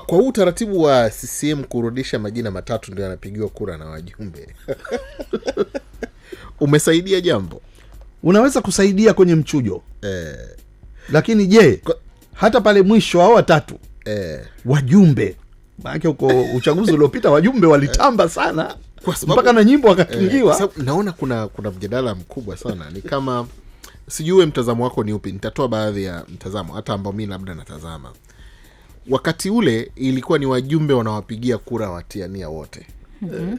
Kwa utaratibu wa CCM kurudisha majina matatu ndio yanapigiwa kura na wajumbe. Umesaidia jambo? Unaweza kusaidia kwenye mchujo. Lakini je, hata pale mwisho hao watatu wajumbe, maana huko uchaguzi uliopita wajumbe walitamba sana kwa sababu mpaka na nyimbo wakatungiwa. Naona kuna mjadala mkubwa sana. Ni kama sijui mtazamo wako ni upi. Nitatoa baadhi ya mtazamo hata ambao mimi labda natazama. Wakati ule ilikuwa ni wajumbe wanawapigia kura watiania wote.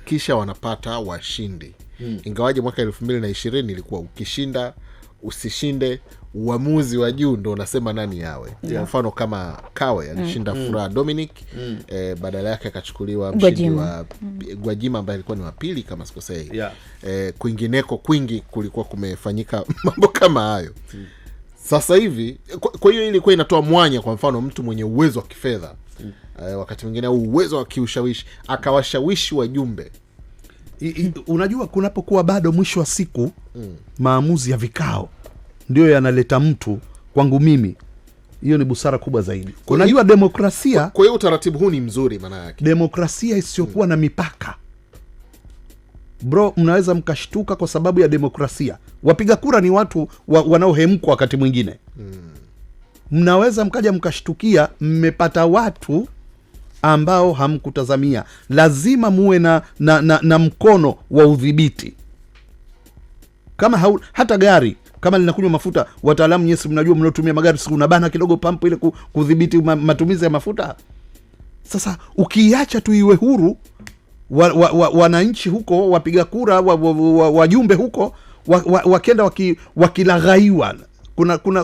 Kisha wanapata washindi. Ingawaje mwaka 2020 ilikuwa ukishinda usishinde, uamuzi wa juu ndo unasema nani yawe. Kwa mfano kama Kawe alishinda Furaha Dominic, badala yake akachukuliwa mshindi wa Gwajima ambaye alikuwa ni wa pili kama sikosei. Kwingineko kwingi kulikuwa kumefanyika mambo kama hayo. Sasa hivi kwa hiyo ilikuwa inatoa mwanya, kwa mfano mtu mwenye uwezo wa kifedha wakati mwingine au uwezo wa kiushawishi akawashawishi wajumbe. Unajua kunapokuwa bado mwisho wa siku maamuzi ya vikao ndio yanaleta mtu, kwangu mimi hiyo ni busara kubwa zaidi. Unajua demokrasia, kwa hiyo utaratibu huu ni mzuri maana yake. Demokrasia isiyokuwa na mipaka. Bro, mnaweza mkashtuka kwa sababu ya demokrasia. Wapiga kura ni watu wanaohemkwa wakati mwingine. Mnaweza mkaja mkashtukia mmepata watu ambao hamkutazamia. Lazima muwe na mkono wa udhibiti. Kama hata gari kama linakunywa mafuta, wataalamu nyesi mnajua mnaotumia magari, siku unabana kidogo pampu ile kudhibiti matumizi ya mafuta. Sasa ukiacha tu iwe huru, wananchi huko wapiga kura wajumbe huko wakenda wakilaghaiwa.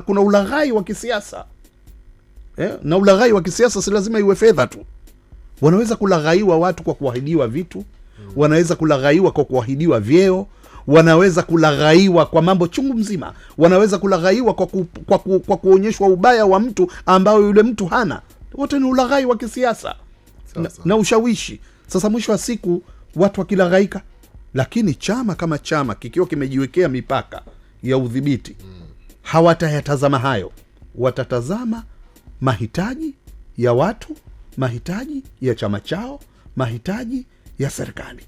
Kuna ulaghai wa kisiasa. Na ulaghai wa kisiasa si lazima iwe fedha tu. Wanaweza kulaghaiwa watu kwa kuahidiwa vitu, wanaweza kulaghaiwa kwa kuahidiwa vyeo, wanaweza kulaghaiwa kwa mambo chungu mzima, wanaweza kulaghaiwa kwa kuonyeshwa ubaya wa mtu ambao yule mtu hana. Wote ni ulaghai wa kisiasa na ushawishi. Sasa mwisho wa siku watu wakilaghaika, lakini chama kama chama kikiwa kimejiwekea mipaka ya udhibiti, hawatayatazama hayo. Watatazama mahitaji ya watu, mahitaji ya chama chao, mahitaji ya serikali.